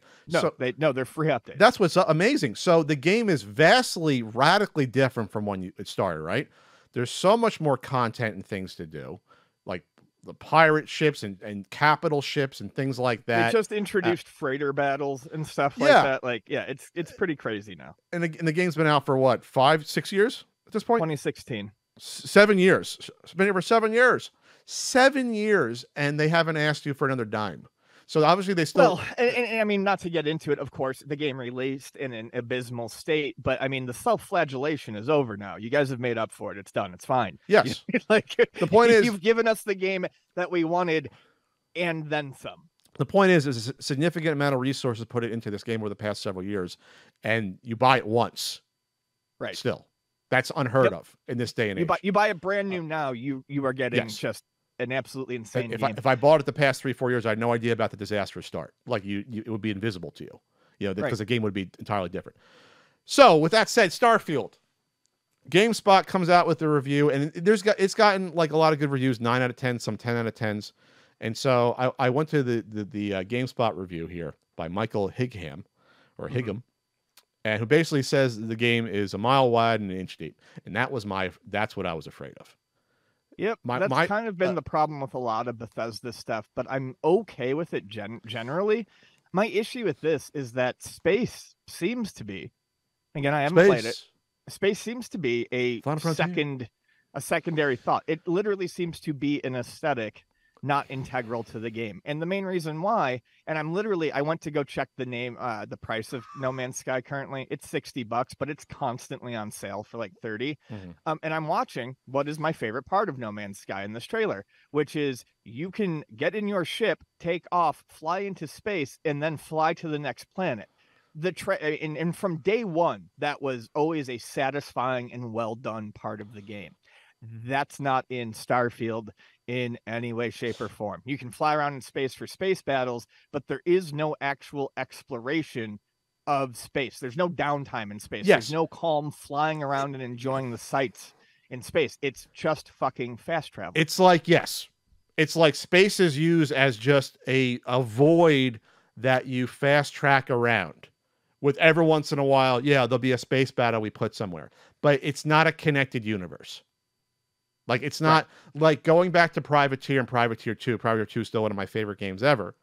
No, they're free updates. That's what's amazing. So the game is radically different from when it started, right? There's so much more content and things to do, like the pirate ships and capital ships and things like that. They just introduced freighter battles and stuff like that. Like, it's pretty crazy now. And the game's been out for what, 5-6 years at this point? 2016. 7 years. It's been here for 7 years. 7 years, and they haven't asked you for another dime. So obviously they still... Well, and I mean, not to get into it, of course, the game released in an abysmal state, but I mean, the self-flagellation is over now. You guys have made up for it. It's done. It's fine. Yes. Like, the point is... You've given us the game that we wanted, and then some. The point is a significant amount of resources put into this game over the past several years, and you buy it once. Right. Still. That's unheard of in this day and age. You buy it brand new now, you are getting just an absolutely insane game. If I bought it the past 3-4 years, I had no idea about the disastrous start. Like it would be invisible to you, because the game would be entirely different. So with that said, Starfield, GameSpot comes out with the review, and it's gotten like a lot of good reviews, 9 out of 10, some 10 out of 10s. And so I went to the GameSpot review here by Michael Higham, and who basically says the game is a mile wide and an inch deep, and that's what I was afraid of. Yep, that's kind of been the problem with a lot of Bethesda stuff, but I'm okay with it generally. My issue with this is that space seems to be, again, I haven't played it. Space seems to be a secondary thought. It literally seems to be an aesthetic, not integral to the game. And the main reason why, and I went to go check the price of No Man's Sky currently. It's $60, but it's constantly on sale for like 30. And I'm watching what is my favorite part of No Man's Sky in this trailer, which is you can get in your ship, take off, fly into space, and then fly to the next planet. And from day one, that was always a satisfying and well done part of the game. That's not in Starfield in any way, shape, or form. You can fly around in space for space battles, but there is no actual exploration of space. There's no downtime in space. There's no calm flying around and enjoying the sights in space. It's just fucking fast travel. It's like, it's like space is used as just a void that you fast track around. With every once in a while, there'll be a space battle we put somewhere. But it's not a connected universe. Like, it's not like going back to Privateer and Privateer 2. Privateer 2 is still one of my favorite games ever.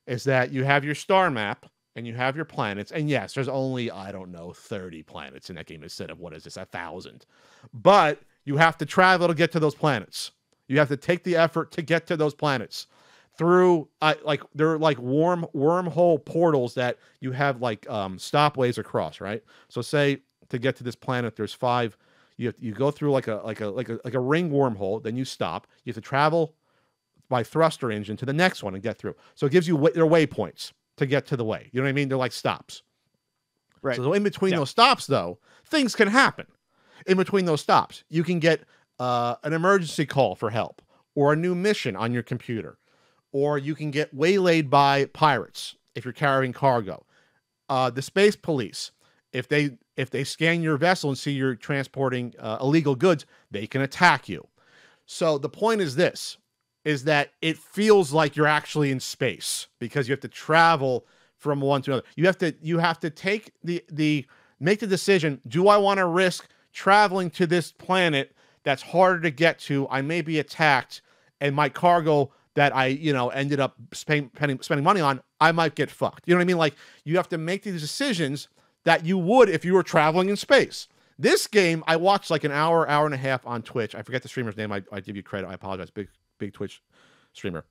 Is that you have your star map and you have your planets. And yes, there's only, 30 planets in that game instead of, 1,000. But you have to travel to get to those planets. You have to take the effort to get to those planets. through like they're like wormhole portals that you have like stopways across, right? So say to get to this planet, there's 5. You go through like a ring wormhole, then you stop. You have to travel by thruster engine to the next one and get through. So it gives you their waypoints to get to the way. You know what I mean? They're like stops. Right. So in between those stops, though, things can happen. In between those stops, you can get an emergency call for help, or a new mission on your computer, or you can get waylaid by pirates if you're carrying cargo. The space police, if they scan your vessel and see you're transporting illegal goods, they can attack you. So the point is this, is that it feels like you're actually in space because you have to travel from one to another. You have to take make the decision, do I want to risk traveling to this planet that's harder to get to? I may be attacked, and my cargo that I, ended up spending money on, I might get fucked. You know what I mean? Like, you have to make these decisions that you would if you were traveling in space. This game, I watched like an hour and a half on Twitch. I forget the streamer's name. I give you credit. I apologize. Big Twitch streamer.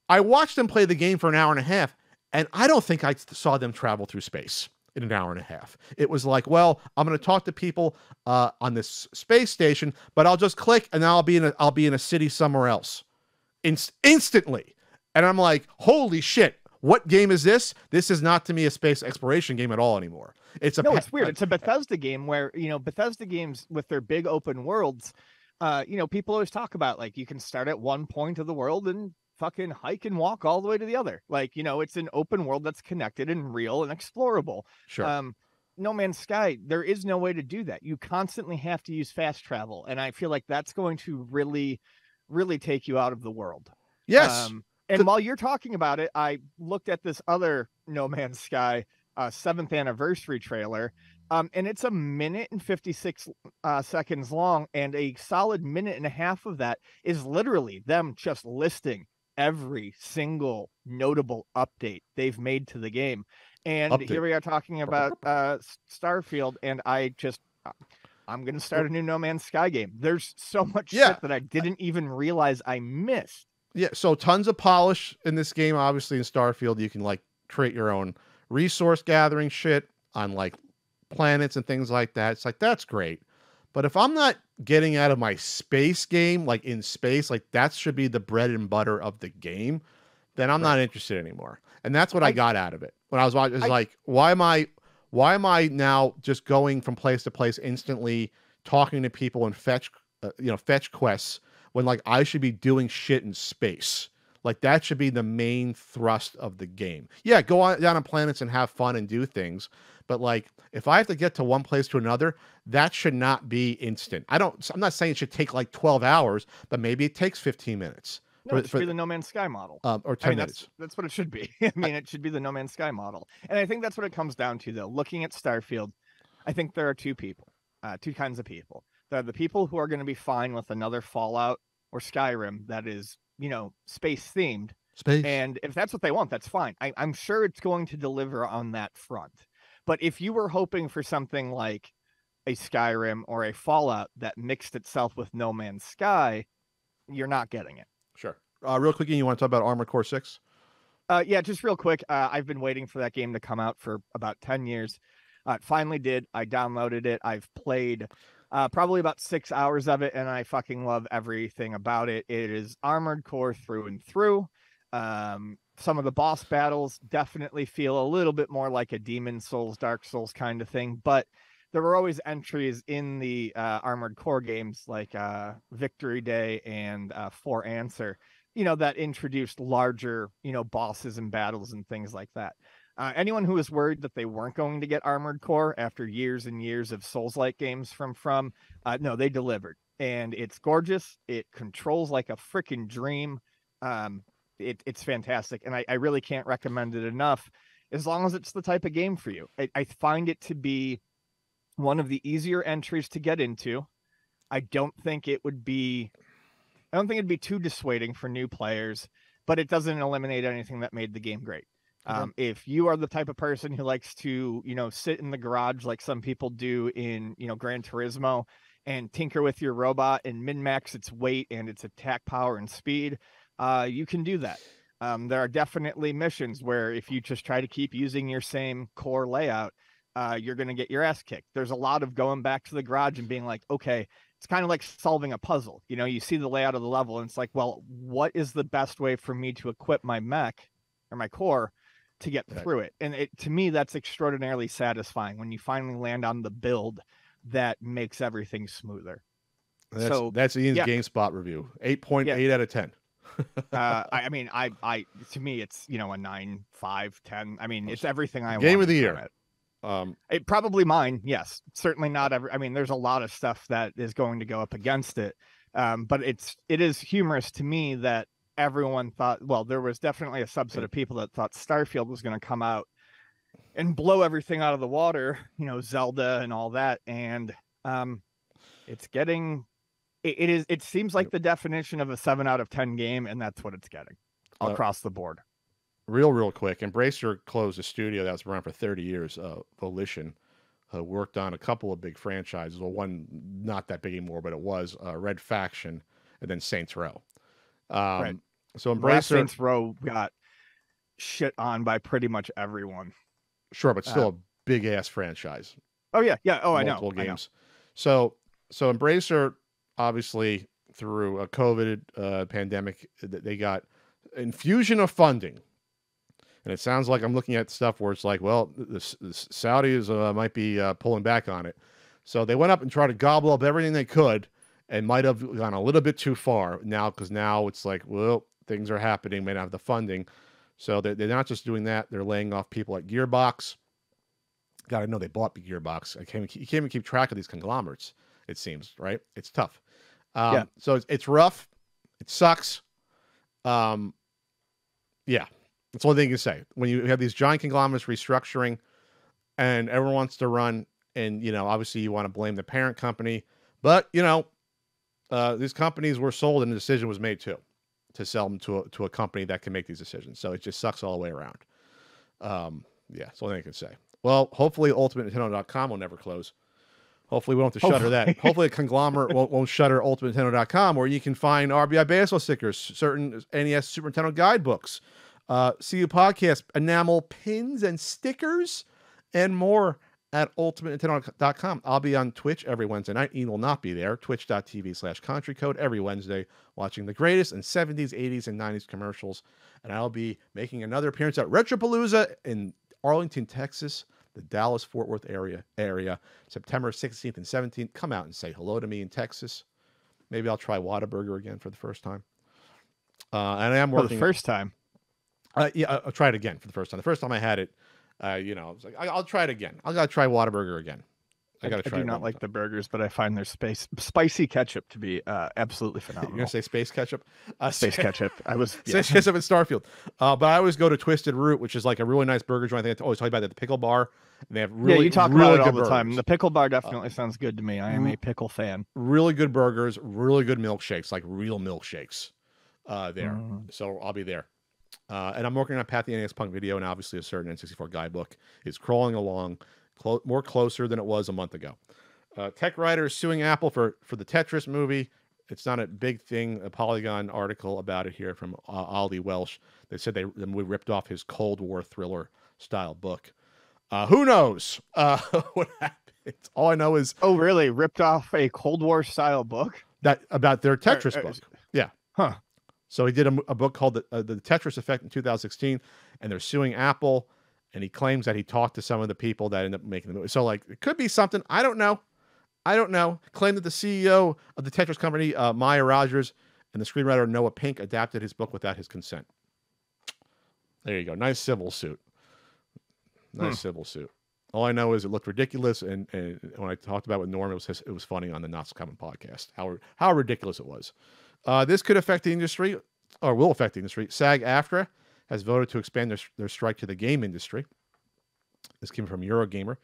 I watched them play the game for an hour and a half, and I don't think I saw them travel through space in an hour and a half. It was like, well, I'm going to talk to people on this space station, but I'll just click and I'll be in a city somewhere else instantly. And I'm like, holy shit. What game is this? This is not to me a space exploration game at all anymore. It's weird. It's a Bethesda game where, Bethesda games with their big open worlds, people always talk about, like, you can start at one point of the world and fucking hike and walk all the way to the other. Like, it's an open world that's connected and real and explorable. Sure. No Man's Sky, there is no way to do that. You constantly have to use fast travel. And I feel like that's going to really, really take you out of the world. Yes. And while you're talking about it, I looked at this other No Man's Sky 7th anniversary trailer, and it's a minute and 56 seconds long, and a solid minute and a half of that is literally them just listing every single notable update they've made to the game. And here we are talking about Starfield, and I'm going to start a new No Man's Sky game. There's so much shit that I didn't even realize I missed. Yeah, so tons of polish in this game. Obviously, in Starfield, you can like create your own resource gathering shit on like planets and things like that. It's like, that's great. But if I'm not getting out of my space game, like in space, like that should be the bread and butter of the game, then I'm not interested anymore. And that's what I got out of it. When I was watching, it's like, why am I now just going from place to place instantly, talking to people and fetch quests, when like I should be doing shit in space? Like that should be the main thrust of the game. Yeah, go down on planets and have fun and do things. But like, if I have to get to one place to another, that should not be instant. I'm not saying it should take like 12 hours, but maybe it takes 15 minutes. No, it should be the No Man's Sky model. Or 10 minutes. That's what it should be. I mean, it should be the No Man's Sky model. And I think that's what it comes down to, though. Looking at Starfield, I think there are two kinds of people. There are the people who are going to be fine with another Fallout or Skyrim that is, space themed. And if that's what they want, that's fine. I'm sure it's going to deliver on that front. But if you were hoping for something like a Skyrim or a Fallout that mixed itself with No Man's Sky, you're not getting it. Sure. Real quick, you want to talk about Armored Core 6? Yeah, just real quick. I've been waiting for that game to come out for about 10 years. It finally did. I downloaded it. I've played probably about 6 hours of it, and I fucking love everything about it. It is Armored Core through and through. Some of the boss battles definitely feel a little bit more like a Demon Souls, Dark Souls kind of thing, but there were always entries in the Armored Core games like Victory Day and For Answer, that introduced larger, bosses and battles and things like that. Anyone who was worried that they weren't going to get Armored Core after years and years of Souls-like games from no, they delivered. And it's gorgeous. It controls like a freaking dream. It's fantastic. And I really can't recommend it enough, as long as it's the type of game for you. I find it to be one of the easier entries to get into. I don't think it'd be too dissuading for new players, but it doesn't eliminate anything that made the game great. If you are the type of person who likes to, sit in the garage like some people do in, Gran Turismo and tinker with your robot and min-max its weight and its attack power and speed, you can do that. There are definitely missions where if you just try to keep using your same core layout, you're going to get your ass kicked. There's a lot of going back to the garage and being like, okay, it's kind of like solving a puzzle. You know, you see the layout of the level and it's like, well, what is the best way for me to equip my mech or my core to get through it? And to me, that's extraordinarily satisfying when you finally land on the build that makes everything smoother. That's Ian's GameSpot review. 8.8 out of 10. I mean, to me, it's, you know, a 9, 5, 10. I mean, it's everything I want. Game of the year. It probably mine. Yes, certainly not every. I mean, there's a lot of stuff that is going to go up against it. But it is humorous to me that everyone thought, well, there was definitely a subset of people that thought Starfield was going to come out and blow everything out of the water, you know, Zelda and all that. And it's getting, it seems like the definition of a 7 out of 10 game, and that's what it's getting across the board. Real quick, Embracer closed a studio that was around for 30 years, Volition, worked on a couple of big franchises. Well, one not that big anymore, but it was Red Faction, and then Saints Row. Right. So Embracer, Saints Row got shit on by pretty much everyone. Sure, but still a big ass franchise. Oh yeah. Oh, multiple games. I know. So Embracer, obviously through a COVID pandemic, they got infusion of funding. And it sounds like I'm looking at stuff where it's like, well, the Saudis might be pulling back on it. So they went up and tried to gobble up everything they could, and might have gone a little bit too far now, because now it's like, well, things are happening, may not have the funding. So they're not just doing that. They're laying off people at Gearbox. God, I know they bought Gearbox. You can't even keep track of these conglomerates, it seems, right? It's tough. So it's rough. It sucks. Yeah. That's the only thing you can say. When you have these giant conglomerates restructuring and everyone wants to run, and, you know, obviously you want to blame the parent company, but, you know, these companies were sold and the decision was made to sell them to a company that can make these decisions. So it just sucks all the way around. That's the only thing I can say. Well, hopefully UltimateNintendo.com will never close. Hopefully we don't have to shutter that. Hopefully a conglomerate won't shutter UltimateNintendo.com, where you can find RBI baseball stickers, certain NES Super Nintendo guidebooks, CU podcast, enamel pins and stickers, and more at UltimateNintendo.com. I'll be on Twitch every Wednesday night. Ian will not be there. Twitch.tv/CountryCode every Wednesday, watching the greatest in 70s, 80s, and 90s commercials. And I'll be making another appearance at Retropalooza in Arlington, Texas, the Dallas-Fort Worth area, September 16th and 17th. Come out and say hello to me in Texas. Maybe I'll try Whataburger again for the first time. And I am working... For the first time? Yeah, I'll try it again for the first time. The first time I had it, you know, I was like, I'll try it again. I got to try Whataburger again. I do not like the burgers, but I find their spicy ketchup to be absolutely phenomenal. You're going to say space ketchup? Space ketchup. Space ketchup at Starfield. But I always go to Twisted Root, which is like a really nice burger joint. I think I always talk about the pickle bar. And they have really, you talk really about it all good the time. burgers. The pickle bar definitely sounds good to me. I am a pickle fan. Really good burgers, really good milkshakes, like real milkshakes there. So I'll be there. And I'm working on Path the NES Punk video, and obviously a certain N64 guidebook is crawling along more closer than it was a month ago. Tech writers suing Apple for the Tetris movie. It's not a big thing. A Polygon article about it here from Ollie Welsh. They said we ripped off his Cold War thriller style book. Who knows what happened? All I know is... Oh, really? Ripped off a Cold War style book? That about their Tetris book. Yeah. Huh. So he did a book called the Tetris Effect in 2016, and they're suing Apple, and he claims that he talked to some of the people that ended up making the movie. So, like, it could be something. I don't know. Claimed that the CEO of the Tetris company, Maya Rogers, and the screenwriter Noah Pink adapted his book without his consent. There you go. Nice civil suit. Civil suit. All I know is it looked ridiculous, and when I talked about it with Norm, it was funny on the Not So Common podcast, how ridiculous it was. This could affect the industry, or will affect the industry. SAG-AFTRA has voted to expand their strike to the game industry. This came from Eurogamer.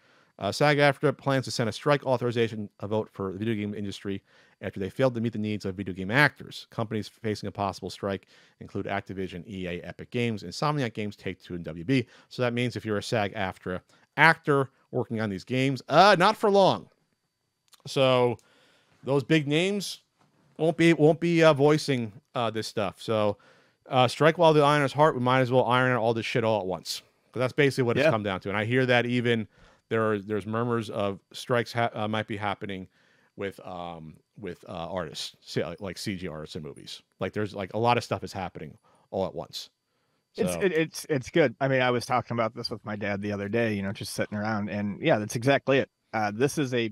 SAG-AFTRA plans to send a strike authorization vote for the video game industry after they failed to meet the needs of video game actors. Companies facing a possible strike include Activision, EA, Epic Games, Insomniac Games, Take-Two, and WB. So that means if you're a SAG-AFTRA actor working on these games, not for long. So those big names won't be voicing this stuff. So Strike while the iron is hot. We might as well iron out all this shit all at once. But that's basically what it's come down to. And I hear that even there's murmurs of strikes might be happening with artists, like CG artists in movies. Like there's like a lot of stuff is happening all at once. So. It's good. I mean, I was talking about this with my dad the other day, just sitting around, and yeah, that's exactly it. This is a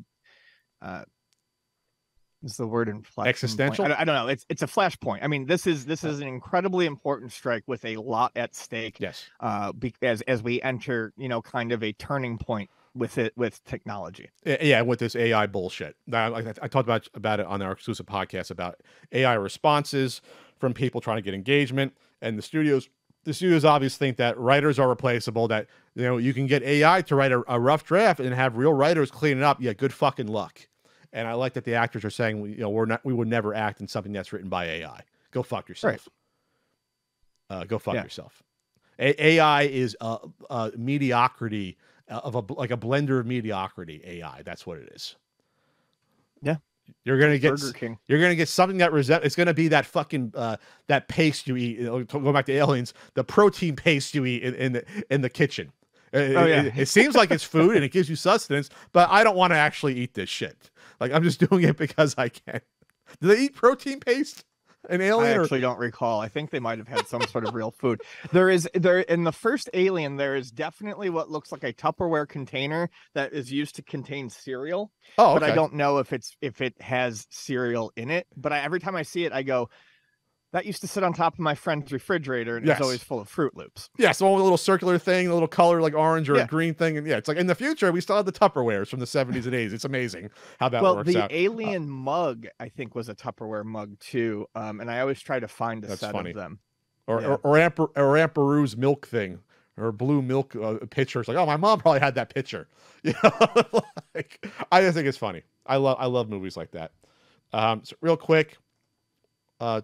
is the word inflection existential point. I don't know, it's a flashpoint. I mean, this is an incredibly important strike with a lot at stake. Yes. As we enter kind of a turning point with technology. Yeah, with this AI bullshit. I talked about it on our exclusive podcast about AI responses from people trying to get engagement, and the studios obviously think that writers are replaceable, that you can get AI to write a rough draft and have real writers clean it up. Yeah, good fucking luck. And I like that the actors are saying, we would never act in something that's written by AI. Go fuck yourself. Right. Go fuck yourself. AI is a mediocrity of a blender of mediocrity. AI, that's what it is. Yeah. You're gonna get something that it's gonna be that fucking that paste you eat. Going back to aliens, the protein paste you eat in the kitchen. It seems like it's food and it gives you sustenance, but I don't want to actually eat this shit. Like, I'm just doing it because I can. Do they eat protein paste? An Alien? I actually don't recall. I think they might have had some sort of real food. There in the first Alien, there is definitely what looks like a Tupperware container that is used to contain cereal. Oh, okay. But I don't know if it has cereal in it. But every time I see it, I go, that used to sit on top of my friend's refrigerator, and it's always full of Fruit Loops. Yeah, so a little circular thing, a little color like orange or a green thing. And it's like in the future, we still have the Tupperwares from the 70s and 80s. It's amazing how that works out. Well, the Alien mug, I think, was a Tupperware mug too. And I always try to find a set of them. Or Aunt Beru's milk thing, or blue milk pitcher. It's like, oh, my mom probably had that pitcher. Like, I just think it's funny. I love movies like that. So real quick.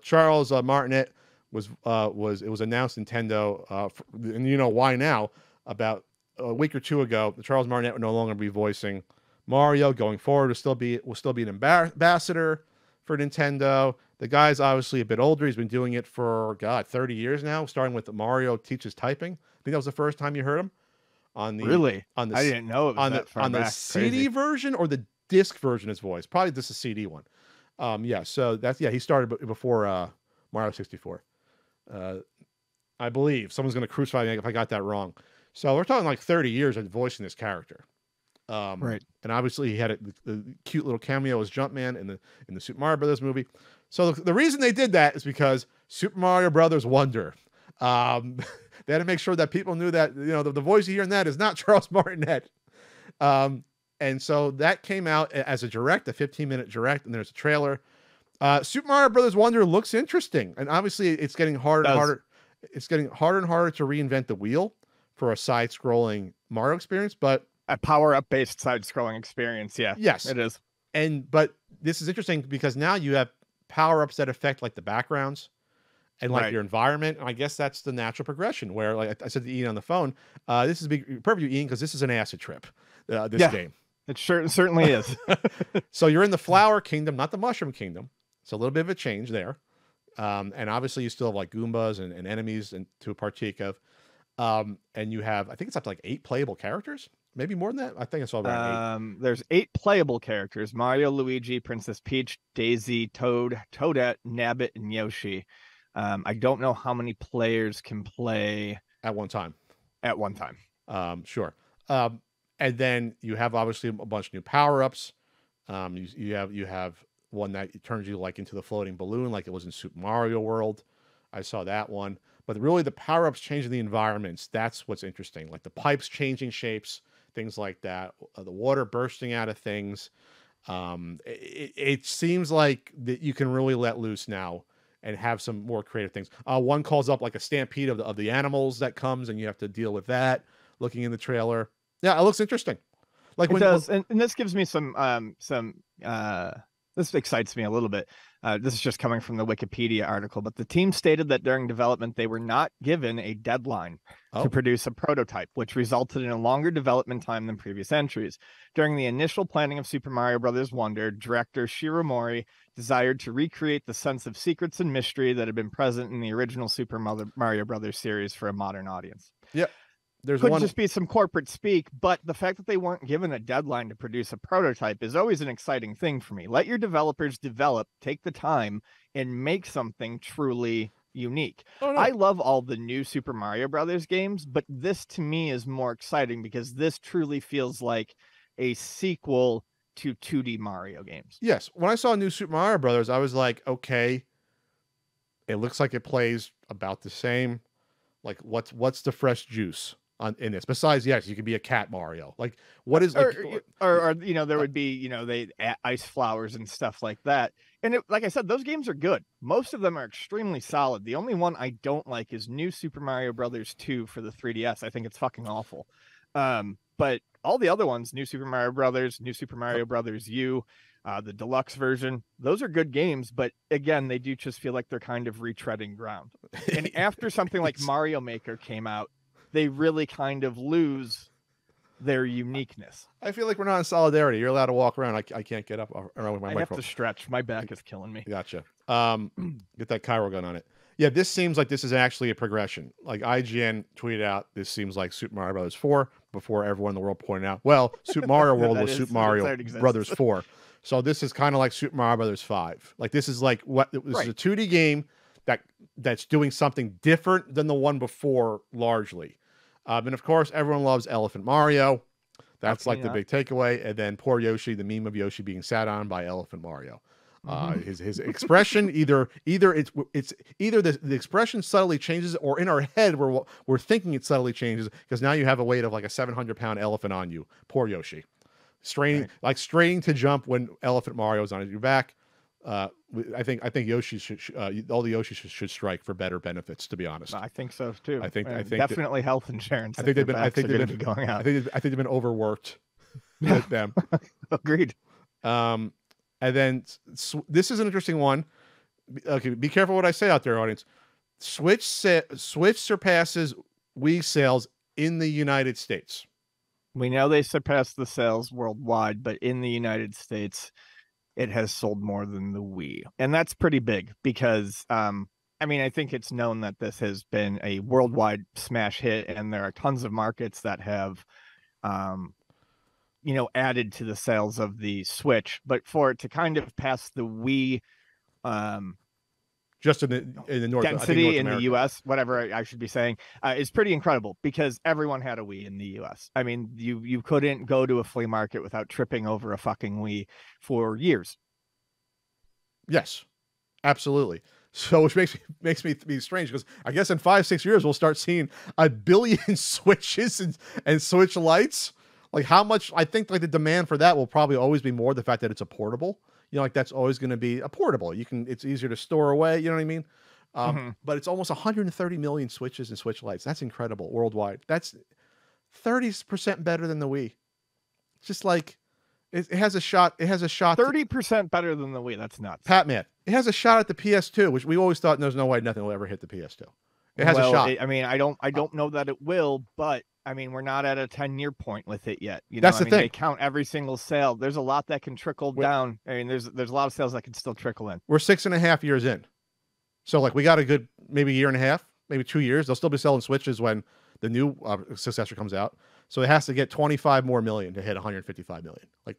Charles Martinet was announced Nintendo, and you know why now. About a week or two ago, Charles Martinet will no longer be voicing Mario going forward. Will still be an ambassador for Nintendo. The guy's obviously a bit older. He's been doing it for 30 years now, starting with Mario Teaches Typing. I think that was the first time you heard him on the I didn't know it was on the CD version or the disc version. His voice, probably this is a CD one. So he started before Mario 64. I believe someone's going to crucify me if I got that wrong. So we're talking like 30 years of voicing this character. Right. And obviously he had a cute little cameo as Jumpman in the Super Mario Brothers movie. So the reason they did that is because Super Mario Brothers Wonder. They had to make sure that people knew that, the voice you hear in that is not Charles Martinet. And so that came out as a 15-minute direct, and there's a trailer. Super Mario Brothers Wonder looks interesting, and obviously it's getting harder and harder. It's getting harder and harder to reinvent the wheel for a side-scrolling Mario experience, but a power-up based side-scrolling experience. Yeah, yes, it is. But this is interesting because now you have power-ups that affect like the backgrounds and like your environment. And I guess that's the natural progression. Where, like I said to Ian on the phone, this is perfect for Ian because this is an acid trip. This game. It certainly is. So you're in the Flower Kingdom, not the Mushroom Kingdom. So a little bit of a change there. And obviously you still have like Goombas and enemies to partake of. And you have, I think it's up to like 8 playable characters. Maybe more than that. I think it's all around 8. There's 8 playable characters: Mario, Luigi, Princess Peach, Daisy, Toad, Toadette, Nabbit, and Yoshi. I don't know how many players can play at one time. Sure. And then you have obviously a bunch of new power-ups. You have one that turns you like into the floating balloon, like it was in Super Mario World. I saw that one. But really, the power-ups changing the environments, that's what's interesting. Like the pipes changing shapes, things like that. The water bursting out of things. It seems like that you can really let loose now and have some more creative things. One calls up like a stampede of the animals that comes, and you have to deal with that. Looking in the trailer. Yeah, it looks interesting. Like it does, and this gives me some this excites me a little bit. This is just coming from the Wikipedia article, but the team stated that during development, they were not given a deadline to produce a prototype, which resulted in a longer development time than previous entries. During the initial planning of Super Mario Bros. Wonder, director Shiro Mori desired to recreate the sense of secrets and mystery that had been present in the original Super Mario Bros. Series for a modern audience. Yep. Could just be some corporate speak, but the fact that they weren't given a deadline to produce a prototype is always an exciting thing for me. Let your developers develop, take the time, and make something truly unique. Oh, no. I love all the new Super Mario Brothers games, but this to me is more exciting because this truly feels like a sequel to 2D Mario games. Yes. When I saw New Super Mario Brothers, I was like, okay, it looks like it plays about the same. Like, what's the fresh juice in this? Besides, yes, you could be a cat Mario. Like, what is like, or you know, there would be, you know, they ice flowers and stuff like that. And like I said, those games are good. Most of them are extremely solid. The only one I don't like is New Super Mario Brothers 2 for the 3DS. I think it's fucking awful. But all the other ones, New Super Mario Brothers, New Super Mario Brothers U, the deluxe version, those are good games, but again, they do just feel like they're kind of retreading ground. And after something like Mario Maker came out, they really kind of lose their uniqueness. I feel like we're not in solidarity. You're allowed to walk around. I can't get up around with my microphone. I have to stretch. My back is killing me. Gotcha. Get that Cairo gun on it. Yeah, this seems like this is actually a progression. Like IGN tweeted out, this seems like Super Mario Brothers 4 before everyone in the world pointed out, well, Super Mario World was Super Mario Brothers 4. So this is kind of like Super Mario Brothers 5. Like this is like this is a 2D game that's doing something different than the one before largely. And of course, everyone loves Elephant Mario. That's like the big takeaway. And then poor Yoshi, the meme of Yoshi being sat on by Elephant Mario. His expression either it's either the expression subtly changes, or in our head we're thinking it subtly changes because now you have a weight of like a 700-pound elephant on you. Poor Yoshi, straining to jump when Elephant Mario is on your back. I think Yoshi should all the Yoshis should strike for better benefits. To be honest, I think so too. I think definitely health insurance. I think they've been going out. I think they've been overworked with them. Agreed. And then this is an interesting one. Okay, be careful what I say out there, audience. Switch surpasses Wii sales in the United States. We know they surpassed the sales worldwide, but in the United States, it has sold more than the Wii. And that's pretty big because, I mean, I think it's known that this has been a worldwide smash hit, and there are tons of markets that have, you know, added to the sales of the Switch, but for it to kind of pass the Wii, just in the North density North in the US, whatever I should be saying, is pretty incredible because everyone had a Wii in the US. I mean, you couldn't go to a flea market without tripping over a fucking Wii for years. Yes, absolutely. So which makes me be strange because I guess in 5-6 years we'll start seeing 1 billion Switches and Switch Lights. Like how much, I think like the demand for that will probably always be more the fact that it's a portable, you know, like that's always going to be a portable. It's easier to store away. You know what I mean? But it's almost 130 million Switches and Switch Lights. That's incredible worldwide. That's 30% better than the Wii. It's just like, it has a shot. It has a shot. 30% better than the Wii. That's nuts. Pat-Man. It has a shot at the PS2, which we always thought there's no way nothing will ever hit the PS2. It has a shot. I mean, I don't know that it will, but I mean, we're not at a 10-year point with it yet. You know, that's the thing. They count every single sale. There's a lot that can trickle down. I mean, there's a lot of sales that can still trickle in. We're 6.5 years in. So like we got a good maybe 1.5 years, maybe 2 years. They'll still be selling Switches when the new successor comes out. So it has to get 25 more million to hit 155 million. Like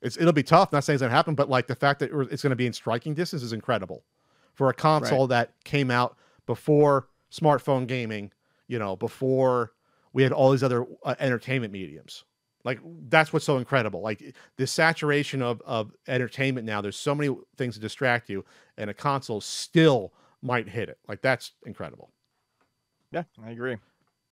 it'll be tough. Not saying it's going to happen, but like the fact that it's going to be in striking distance is incredible for a console that came out before smartphone gaming, you know, before we had all these other entertainment mediums. Like that's what's so incredible. Like the saturation of entertainment now, there's so many things to distract you, and a console still might hit it. Like that's incredible. Yeah, I agree.